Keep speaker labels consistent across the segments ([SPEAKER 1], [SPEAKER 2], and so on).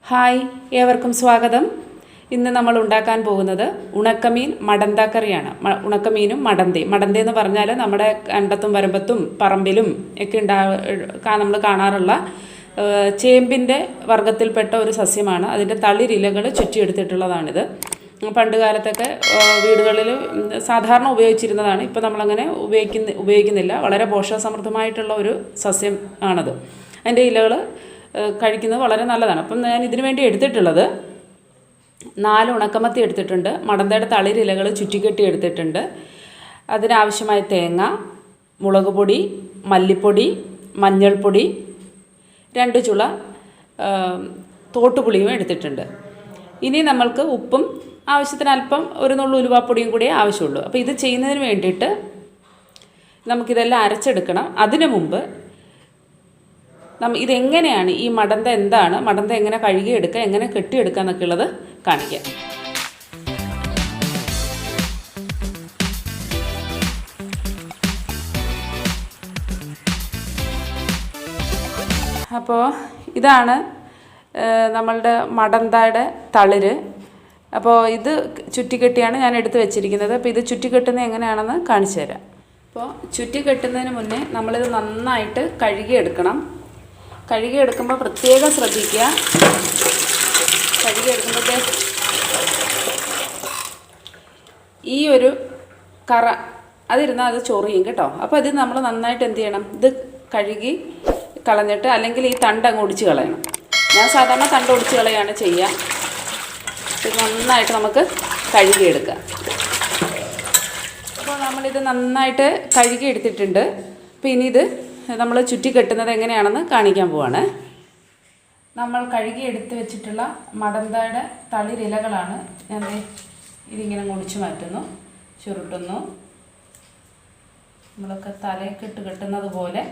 [SPEAKER 1] Hi, ഏവർക്കും സ്വാഗതം. ഇന്ന് നമ്മൾ ഉണ്ടാക്കാൻ പോകുന്നത് ഉണക്കമീൻ മടന്തക്കറിയാണ്. ഉണക്കമീനും മടന്ത എന്ന് പറഞ്ഞാൽ നമ്മുടെ കണ്ടത്തും വരമ്പത്തും പറമ്പിലും ഒക്കെ നമ്മൾ കാണാറുള്ള ചേമ്പിൻ്റെ വർഗ്ഗത്തിൽപ്പെട്ട ഒരു സസ്യമാണ്. അതിൻ്റെ തളിരിലകൾ ചുറ്റിയെടുത്തിട്ടുള്ളതാണിത്. പണ്ട് കാലത്തൊക്കെ വീടുകളിൽ സാധാരണ ഉപയോഗിച്ചിരുന്നതാണ്. ഇപ്പോൾ നമ്മളങ്ങനെ ഉപയോഗിക്കുന്നില്ല. വളരെ പോഷകസമൃദ്ധമായിട്ടുള്ള ഒരു സസ്യം ആണത്. അതിൻ്റെ ഇലകൾ കഴിക്കുന്നത് വളരെ നല്ലതാണ്. അപ്പം ഞാൻ ഇതിനു വേണ്ടി എടുത്തിട്ടുള്ളത് 4 ഉണക്കമത്തി എടുത്തിട്ടുണ്ട്. മടന്തയുടെ തളിരിലകൾ ചുറ്റിക്കെട്ടി എടുത്തിട്ടുണ്ട്. അതിനാവശ്യമായ തേങ്ങ, മുളക് പൊടി, മല്ലിപ്പൊടി, മഞ്ഞൾപ്പൊടി, 2 ചുള തോട്ടുപുളിയും എടുത്തിട്ടുണ്ട്. ഇനി നമ്മൾക്ക് ഉപ്പും ആവശ്യത്തിന് അല്പം ഒരു നുള്ളു ഉലുവാപ്പൊടിയും കൂടിയേ ആവശ്യമുള്ളൂ. അപ്പോൾ ഇത് ചെയ്യുന്നതിന് വേണ്ടിയിട്ട് നമുക്കിതെല്ലാം അരച്ചെടുക്കണം. അതിനു മുമ്പ് ഇതെങ്ങനെയാണ് ഈ മടന്ത എന്താണ്, മടന്ത എങ്ങനെ കഴുകിയെടുക്കുക, എങ്ങനെ കെട്ടിയെടുക്കുക എന്നൊക്കെ ഉള്ളത് കാണിക്കാം. അപ്പോൾ ഇതാണ് നമ്മളുടെ മടന്തയുടെ തളിര്. അപ്പോൾ ഇത് ചുറ്റിക്കെട്ടിയാണ് ഞാൻ എടുത്ത് വെച്ചിരിക്കുന്നത്. അപ്പോൾ ഇത് ചുറ്റിക്കെട്ടുന്നത് എങ്ങനെയാണെന്ന് കാണിച്ചു തരാം. അപ്പോൾ ചുറ്റിക്കെട്ടുന്നതിന് മുന്നേ നമ്മളിത് നന്നായിട്ട് കഴുകിയെടുക്കണം. കഴുകിയെടുക്കുമ്പോൾ പ്രത്യേകം ശ്രദ്ധിക്കുക. കഴുകിയെടുക്കുമ്പോഴത്തെ ഈ ഒരു കറ അതിരുന്നാൽ അത് ചൊറിയും കേട്ടോ. അപ്പോൾ ഇത് നമ്മൾ നന്നായിട്ട് എന്ത് ചെയ്യണം, ഇത് കഴുകി കളഞ്ഞിട്ട് അല്ലെങ്കിൽ ഈ തണ്ട് അങ്ങ് ഒടിച്ച് കളയണം. ഞാൻ സാധാരണ തണ്ട് ഒടിച്ച് കളയാണ് ചെയ്യുക. ഇത് നന്നായിട്ട് നമുക്ക് കഴുകിയെടുക്കാം. അപ്പോൾ നമ്മളിത് നന്നായിട്ട് കഴുകി എടുത്തിട്ടുണ്ട്. അപ്പോൾ ഇനി ഇത് നമ്മൾ ചുറ്റിക്കെട്ടുന്നത് എങ്ങനെയാണെന്ന് കാണിക്കാൻ പോവാണ്. നമ്മൾ കഴുകി എടുത്ത് വെച്ചിട്ടുള്ള മടന്തയുടെ തളിരിലകളാണ് ഞാൻ ഇതിങ്ങനെ മുറിച്ച് മാറ്റുന്നു, ചുരുട്ടുന്നു. നമ്മളൊക്കെ തലയൊക്കെ കെട്ടുന്നത് പോലെ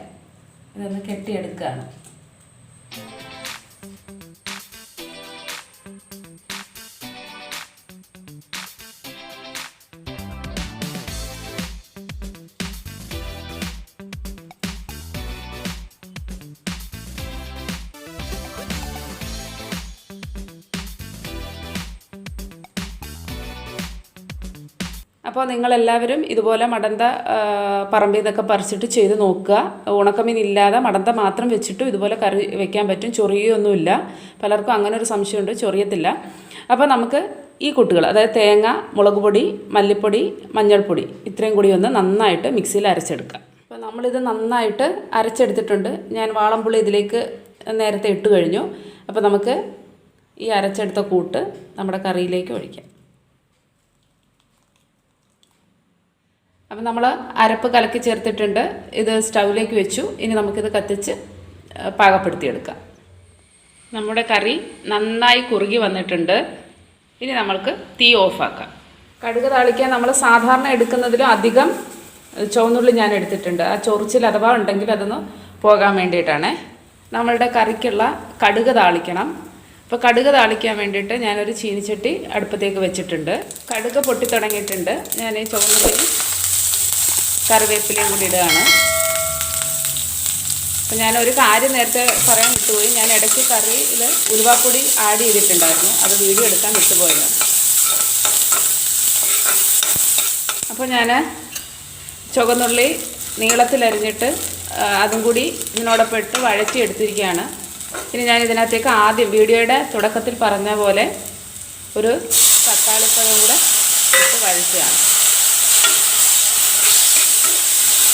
[SPEAKER 1] ഇതൊന്ന് കെട്ടിയെടുക്കുകയാണ്. അപ്പോൾ നിങ്ങളെല്ലാവരും ഇതുപോലെ മടന്ത പറമ്പിൽ നിന്നൊക്കെ പറിച്ചിട്ട് ചെയ്ത് നോക്കുക. ഉണക്കമീൻ ഇല്ലാതെ മടന്ത മാത്രം വെച്ചിട്ടും ഇതുപോലെ കറി വെക്കാൻ പറ്റും. ചൊറിയൊന്നുമില്ല. പലർക്കും അങ്ങനെ ഒരു സംശയമുണ്ട്, ചൊറിയത്തില്ല. അപ്പോൾ നമുക്ക് ഈ കൂട്ടുകൾ, അതായത് തേങ്ങ, മുളക് പൊടി, മല്ലിപ്പൊടി, മഞ്ഞൾപ്പൊടി ഇത്രയും കൂടി ഒന്ന് നന്നായിട്ട് മിക്സിയിൽ അരച്ചെടുക്കാം. അപ്പോൾ നമ്മളിത് നന്നായിട്ട് അരച്ചെടുത്തിട്ടുണ്ട്. ഞാൻ വാളംപുളി ഇതിലേക്ക് നേരത്തെ ഇട്ട് കഴിഞ്ഞു. അപ്പോൾ നമുക്ക് ഈ അരച്ചെടുത്ത കൂട്ട് നമ്മുടെ കറിയിലേക്ക് ഒഴിക്കാം. അപ്പം നമ്മൾ അരപ്പ് കലക്കി ചേർത്തിട്ടുണ്ട്. ഇത് സ്റ്റൗവിലേക്ക് വെച്ചു. ഇനി നമുക്കിത് കത്തിച്ച് പാകപ്പെടുത്തിയെടുക്കാം. നമ്മുടെ കറി നന്നായി കുറുകി വന്നിട്ടുണ്ട്. ഇനി നമ്മൾക്ക് തീ ഓഫാക്കാം. കടുക് താളിക്കാൻ നമ്മൾ സാധാരണ എടുക്കുന്നതിലും അധികം ചുവന്നുള്ളി ഞാൻ എടുത്തിട്ടുണ്ട്. ആ ചൊറിച്ചിൽ അഥവാ ഉണ്ടെങ്കിൽ അതൊന്ന് പോകാൻ വേണ്ടിയിട്ടാണ്. നമ്മളുടെ കറിക്കുള്ള കടുക് താളിക്കണം. അപ്പോൾ കടുക് താളിക്കാൻ വേണ്ടിയിട്ട് ഞാനൊരു ചീനിച്ചട്ടി അടുപ്പത്തേക്ക് വെച്ചിട്ടുണ്ട്. കടുക് പൊട്ടി തുടങ്ങിയിട്ടുണ്ട്. ഞാൻ ഈ ചുവന്നുള്ളി കറിവേപ്പിലയും കൂടി ഇടുകയാണ്. അപ്പം ഞാനൊരു കാര്യം നേരത്തെ പറയാൻ വിട്ടുപോയി. ഞാൻ ഇടയ്ക്ക് കറിയിൽ ഉലുവാപ്പൊടി ആഡ് ചെയ്തിട്ടുണ്ടായിരുന്നു. അത് വീഡിയോ എടുക്കാൻ വിട്ടുപോയത്. അപ്പോൾ ഞാൻ ചുവന്നുള്ളി നീളത്തിലരിഞ്ഞിട്ട് അതും കൂടി ഇതിനോടൊപ്പം ഇട്ട് വഴറ്റി എടുത്തിരിക്കുകയാണ്. ഇനി ഞാൻ ഇതിനകത്തേക്ക് ആദ്യം വീഡിയോയുടെ തുടക്കത്തിൽ പറഞ്ഞ പോലെ ഒരു തക്കാളിപ്പഴം കൂടെ ഇട്ട് വഴറ്റുകയാണ്.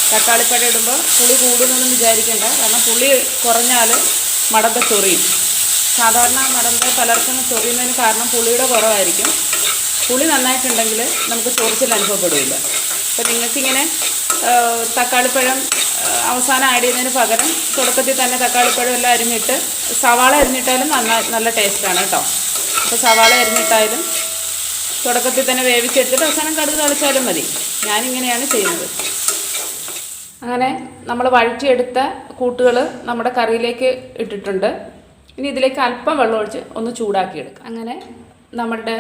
[SPEAKER 1] തക്കാളിപ്പഴം ഇടുമ്പോൾ പുളി കൂടുന്നൊന്നും വിചാരിക്കേണ്ട. കാരണം പുളി കുറഞ്ഞാൽ മടന്ത ചൊറിയും. സാധാരണ മടന്ത പലർക്കും ചൊറിയുന്നതിന് കാരണം പുളിയുടെ കുറവായിരിക്കും. പുളി നന്നായിട്ടുണ്ടെങ്കിൽ നമുക്ക് ചൊറിച്ചിൽ അനുഭവപ്പെടില്ല. അപ്പോൾ നിങ്ങൾക്കിങ്ങനെ തക്കാളിപ്പഴം അവസാനം ആഡ് ചെയ്യുന്നതിന് പകരം തുടക്കത്തിൽ തന്നെ തക്കാളിപ്പഴം എല്ലാം അരിഞ്ഞിട്ട് സവാള അരിഞ്ഞിട്ടാലും നല്ല ടേസ്റ്റാണ് കേട്ടോ. അപ്പോൾ സവാള അരിഞ്ഞിട്ടായാലും തുടക്കത്തിൽ തന്നെ വേവിച്ചെടുത്തിട്ട് അവസാനം കടുക് തളിച്ചാലും മതി. ഞാനിങ്ങനെയാണ് ചെയ്യുന്നത്. അങ്ങനെ നമ്മൾ വഴറ്റിയെടുത്ത കൂട്ടുകൾ നമ്മുടെ കറിയിലേക്ക് ഇട്ടിട്ടുണ്ട്. ഇനി ഇതിലേക്ക് അല്പം വെള്ളം ഒഴിച്ച് ഒന്ന് ചൂടാക്കിയെടുക്കാം. അങ്ങനെ നമ്മുടെ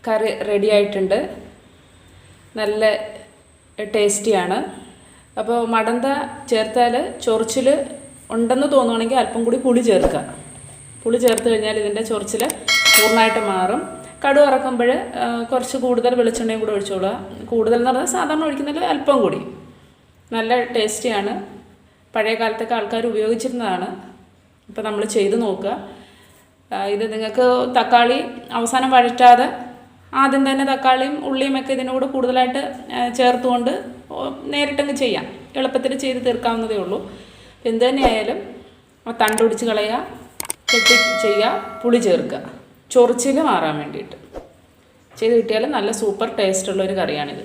[SPEAKER 1] കറി റെഡി ആയിട്ടുണ്ട്. നല്ല ടേസ്റ്റിയാണ്. അപ്പോൾ മടന്ത ചേർത്താൽ ചൊറിച്ചിൽ ഉണ്ടെന്ന് തോന്നുകയാണെങ്കിൽ അല്പം കൂടി പുളി ചേർക്കുക. പുളി ചേർത്ത് കഴിഞ്ഞാൽ ഇതിൻ്റെ ചൊറിച്ചിൽ പൂർണ്ണമായിട്ട് മാറും. കടുക് വറക്കുമ്പോൾ കുറച്ച് കൂടുതൽ വെളിച്ചെണ്ണയും കൂടെ ഒഴിച്ചോളുക. കൂടുതൽ എന്ന് പറഞ്ഞാൽ സാധാരണ ഒഴിക്കുന്നതിൽ അല്പം കൂടി. നല്ല ടേസ്റ്റിയാണ്. പഴയ കാലത്തൊക്കെ ആൾക്കാർ ഉപയോഗിച്ചിരുന്നതാണ്. ഇപ്പോൾ നമ്മൾ ചെയ്ത് നോക്കുക. ഇത് നിങ്ങൾക്ക് തക്കാളി അവസാനം വഴറ്റാതെ ആദ്യം തന്നെ തക്കാളിയും ഉള്ളിയും ഒക്കെ ഇതിനോട് കൂടുതലായിട്ട് ചേർത്തുകൊണ്ട് നേരിട്ടങ്ങ് ചെയ്യാം. എളുപ്പത്തിൽ ചെയ്ത് തീർക്കാവുന്നതേ ഉള്ളൂ. എന്ത് തന്നെയായാലും തണ്ടൊടിച്ച് കളയുക, കെട്ടി ചെയ്യുക, പുളി ചേർക്കുക, ചൊറിച്ചിൽ മാറാൻ വേണ്ടിയിട്ട് ചെയ്ത് കിട്ടിയാൽ നല്ല സൂപ്പർ ടേസ്റ്റുള്ളൊരു കറിയാണിത്.